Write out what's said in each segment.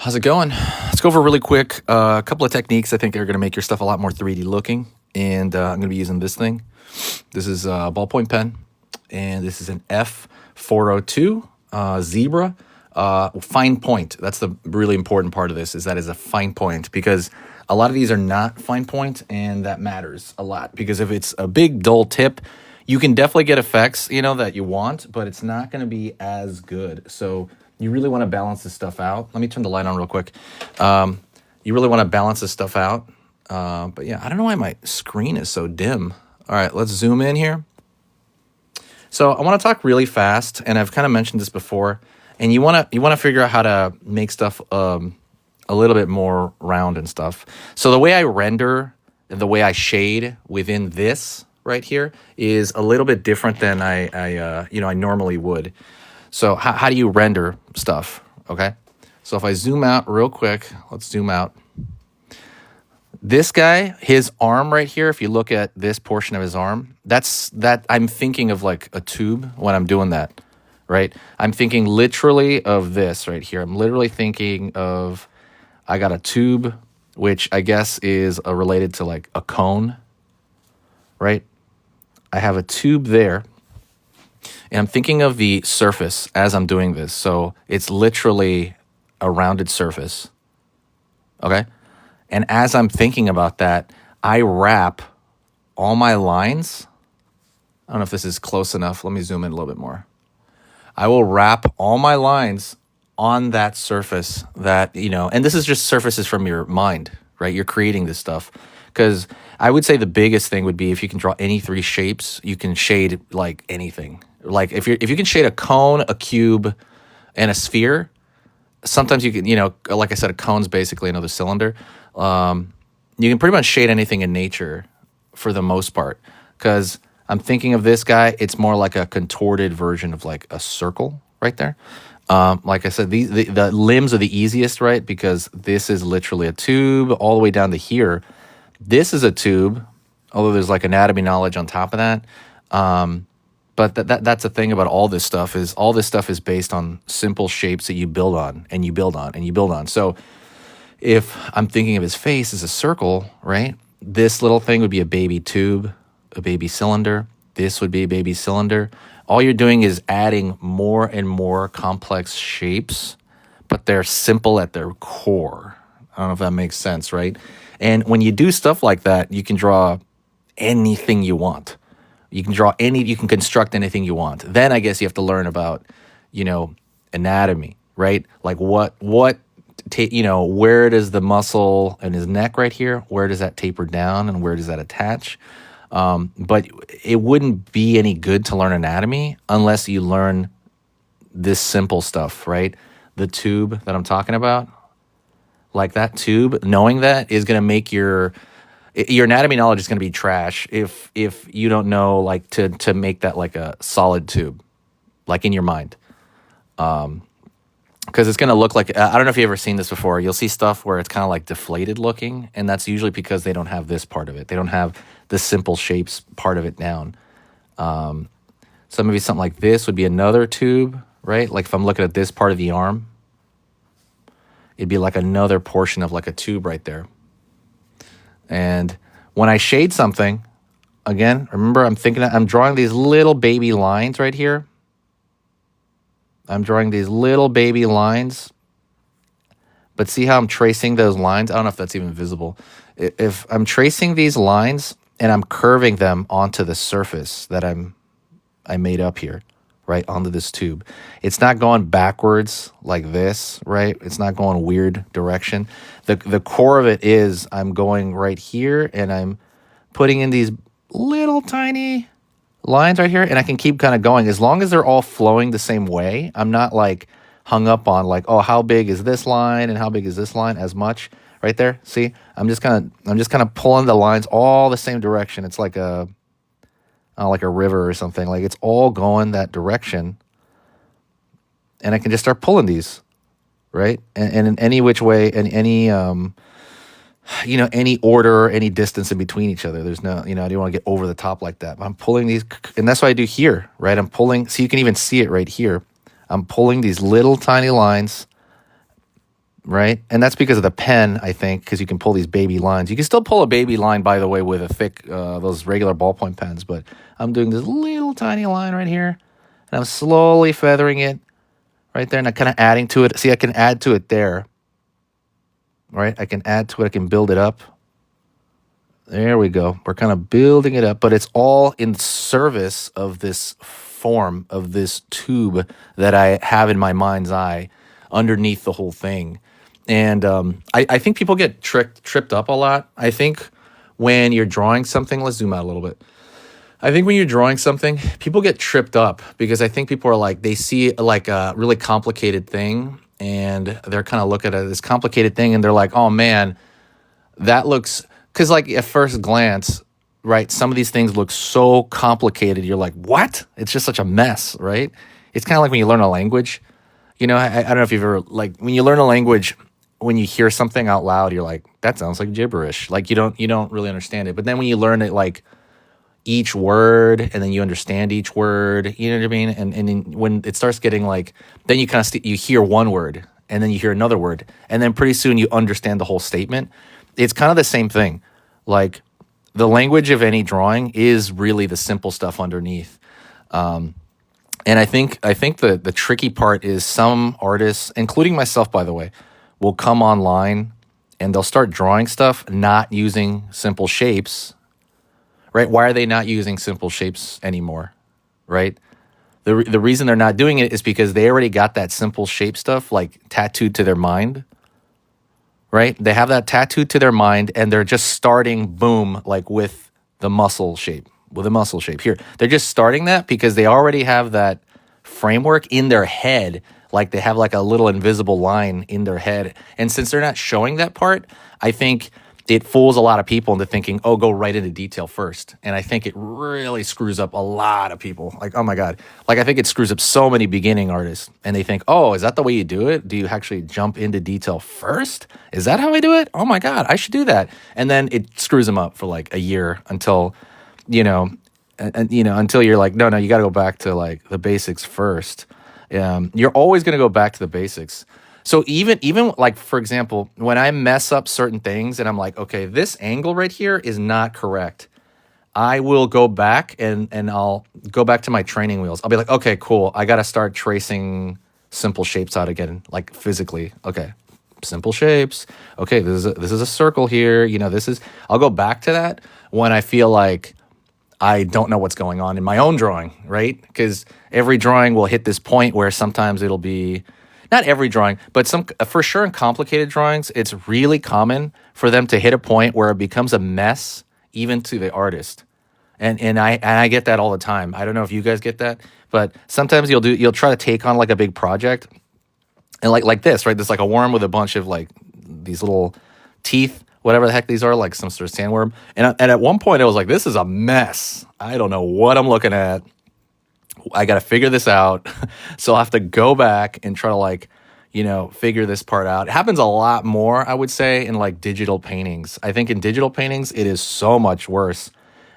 How's it going? Let's go over really quick a couple of techniques I think are going to make your stuff a lot more 3D looking. And I'm going to be using this thing. This is a ballpoint pen, and this is an F402 Zebra fine point. That's the really important part of this, is that is a fine point, because a lot of these are not fine point, and that matters a lot, because if it's a big dull tip, you can definitely get effects, that you want, but it's not going to be as good. So you really want to balance this stuff out. Let me turn the light on real quick. You really want to balance this stuff out. But yeah, I don't know why my screen is so dim. All right, let's zoom in here. So I want to talk really fast, and I've kind of mentioned this before. And you want to figure out how to make stuff a little bit more round and stuff. So the way I render and the way I shade within this right here is a little bit different than I normally would. So how do you render stuff? Okay. So if I zoom out real quick, let's zoom out. This guy, his arm right here, if you look at this portion of his arm, I'm thinking of like a tube when I'm doing that, right? I'm thinking literally of this right here. I'm literally thinking of, I got a tube, which I guess is related to like a cone, right? I have a tube there, and I'm thinking of the surface as I'm doing this. So it's literally a rounded surface, okay? And as I'm thinking about that, I wrap all my lines. I don't know if this is close enough. Let me zoom in a little bit more. I will wrap all my lines on that surface that, and this is just surfaces from your mind, right? You're creating this stuff. Because I would say the biggest thing would be if you can draw any three shapes, you can shade like anything. Like if you can shade a cone, a cube, and a sphere, sometimes you can, like I said, a cone's basically another cylinder. You can pretty much shade anything in nature for the most part. Because I'm thinking of this guy, it's more like a contorted version of like a circle right there. Like I said, the limbs are the easiest, right? Because this is literally a tube all the way down to here. This is a tube, although there's like anatomy knowledge on top of that. But that's the thing about all this stuff is based on simple shapes that you build on and you build on and you build on. So if I'm thinking of his face as a circle, right? This little thing would be a baby tube, a baby cylinder. This would be a baby cylinder. All you're doing is adding more and more complex shapes, but they're simple at their core. I don't know if that makes sense, right? And when you do stuff like that, you can draw anything you want. You can construct anything you want. Then I guess you have to learn about, anatomy, right? Like where does the muscle in his neck right here, where does that taper down and where does that attach? But it wouldn't be any good to learn anatomy unless you learn this simple stuff, right? The tube that I'm talking about, like that tube, knowing that is going to make your anatomy knowledge is going to be trash if you don't know like to make that like a solid tube, like in your mind. Because it's going to look like, I don't know if you've ever seen this before. You'll see stuff where it's kind of like deflated looking, and that's usually because they don't have this part of it. They don't have the simple shapes part of it down. So maybe something like this would be another tube, right? Like if I'm looking at this part of the arm, it'd be like another portion of like a tube right there. And when I shade something, again, remember I'm drawing these little baby lines right here. I'm drawing these little baby lines, but see how I'm tracing those lines? I don't know if that's even visible. If I'm tracing these lines and I'm curving them onto the surface that I made up here, right, onto this tube. It's not going backwards like this, right? It's not going weird direction. The core of it is I'm going right here and I'm putting in these little tiny lines right here, and I can keep kind of going as long as they're all flowing the same way. I'm not like hung up on like, oh, how big is this line and how big is this line as much right there. See, I'm just kind of pulling the lines all the same direction. It's like like a river or something. Like it's all going that direction, and I can just start pulling these, right? And in any which way, and any any order, any distance in between each other. There's no, I don't want to get over the top like that. But I'm pulling these, and that's what I do here, right? I'm pulling, so you can even see it right here. I'm pulling these little tiny lines right? And that's because of the pen, I think, because you can pull these baby lines. You can still pull a baby line, by the way, with a thick, those regular ballpoint pens, but I'm doing this little tiny line right here, and I'm slowly feathering it right there, and I'm kind of adding to it. See, I can add to it there, right? I can add to it, I can build it up. There we go. We're kind of building it up, but it's all in service of this form, of this tube that I have in my mind's eye underneath the whole thing. And I think people get tripped up a lot. I think when you're drawing something, let's zoom out a little bit. I think when you're drawing something, people get tripped up because I think people are like, they see like a really complicated thing and they're kind of looking at this complicated thing and they're like, oh man, that looks, because like at first glance, right, some of these things look so complicated. You're like, what? It's just such a mess, right? It's kind of like when you learn a language. You know, I don't know if you've ever, like, when you learn a language, when you hear something out loud, you're like, that sounds like gibberish. Like you don't really understand it. But then when you learn it, like each word, and then you understand each word, you know what I mean? And then when it starts getting like, then you kind of you hear one word, and then you hear another word, and then pretty soon you understand the whole statement. It's kind of the same thing. Like the language of any drawing is really the simple stuff underneath. And I think the tricky part is some artists, including myself, by the way, will come online and they'll start drawing stuff not using simple shapes, right? Why are they not using simple shapes anymore, right? The reason they're not doing it is because they already got that simple shape stuff like tattooed to their mind, right? They have that tattooed to their mind and they're just starting, boom, like with the muscle shape. With a muscle shape here. They're just starting that because they already have that framework in their head. Like they have like a little invisible line in their head. And since they're not showing that part, I think it fools a lot of people into thinking, oh, go right into detail first. And I think it really screws up a lot of people. Like, oh my God. Like I think it screws up so many beginning artists. And they think, oh, is that the way you do it? Do you actually jump into detail first? Is that how I do it? Oh my God, I should do that. And then it screws them up for like a year until until you're like, no, you got to go back to like the basics first. You're always going to go back to the basics. So even like, for example, when I mess up certain things and I'm like, okay, this angle right here is not correct. I will go back and I'll go back to my training wheels. I'll be like, okay, cool. I got to start tracing simple shapes out again, like physically. Okay. Simple shapes. Okay. This is a circle here. I'll go back to that when I feel like I don't know what's going on in my own drawing, right? Because every drawing will hit this point where sometimes it'll be, not every drawing, but some, for sure in complicated drawings, it's really common for them to hit a point where it becomes a mess, even to the artist. And I get that all the time. I don't know if you guys get that, but sometimes you'll try to take on like a big project, and like this, right? There's like a worm with a bunch of like these little teeth, whatever the heck these are, like some sort of sandworm. And at one point, I was like, this is a mess. I don't know what I'm looking at. I got to figure this out. So I'll have to go back and try to like, figure this part out. It happens a lot more, I would say, in like digital paintings. I think in digital paintings, it is so much worse,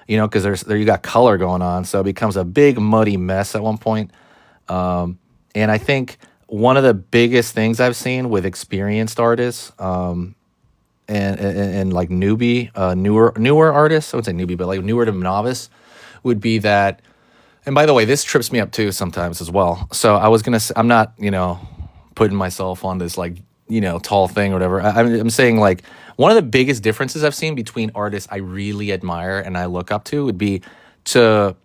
because you got color going on. So it becomes a big muddy mess at one point. And I think one of the biggest things I've seen with experienced artists, and like newer artists, I would say newbie, but like newer to novice, would be that. And by the way, this trips me up too sometimes as well. So I was gonna say, I'm not putting myself on this like tall thing or whatever. I'm saying like one of the biggest differences I've seen between artists I really admire and I look up to would be to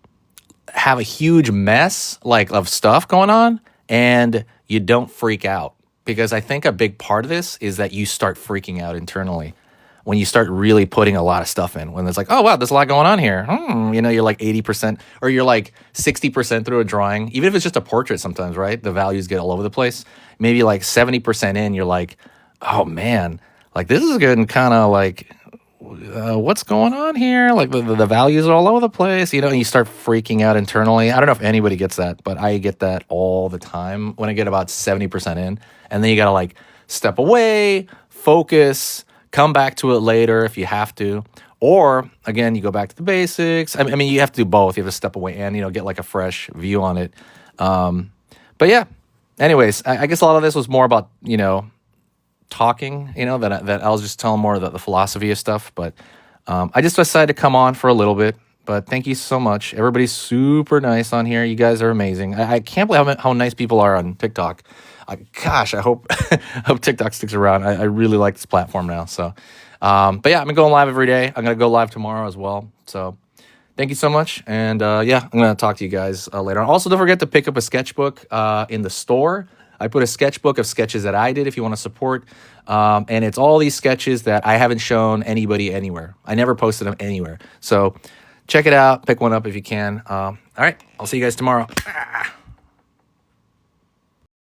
have a huge mess like of stuff going on and you don't freak out. Because I think a big part of this is that you start freaking out internally when you start really putting a lot of stuff in. When it's like, oh, wow, there's a lot going on here. You're like 80% or you're like 60% through a drawing. Even if it's just a portrait sometimes, right? The values get all over the place. Maybe like 70% in, you're like, oh, man, like this is getting kind of like, what's going on here? Like the values are all over the place, and you start freaking out internally. I don't know if anybody gets that, but I get that all the time when I get about 70% in. And then you got to like step away, focus, come back to it later if you have to. Or again, you go back to the basics. I mean, you have to do both. You have to step away and, get like a fresh view on it. But yeah, anyways, I guess a lot of this was more about, talking, that I'll just tell them more of the philosophy of stuff. But I just decided to come on for a little bit. But thank you so much. Everybody's super nice on here. You guys are amazing. I can't believe how nice people are on TikTok. Gosh, I hope I hope TikTok sticks around. I really like this platform now. So, but yeah, I've been going live every day. I'm gonna go live tomorrow as well. So, thank you so much. And yeah, I'm gonna talk to you guys later on. Also, don't forget to pick up a sketchbook in the store. I put a sketchbook of sketches that I did if you want to support. And it's all these sketches that I haven't shown anybody anywhere. I never posted them anywhere. So check it out. Pick one up if you can. All right. I'll see you guys tomorrow.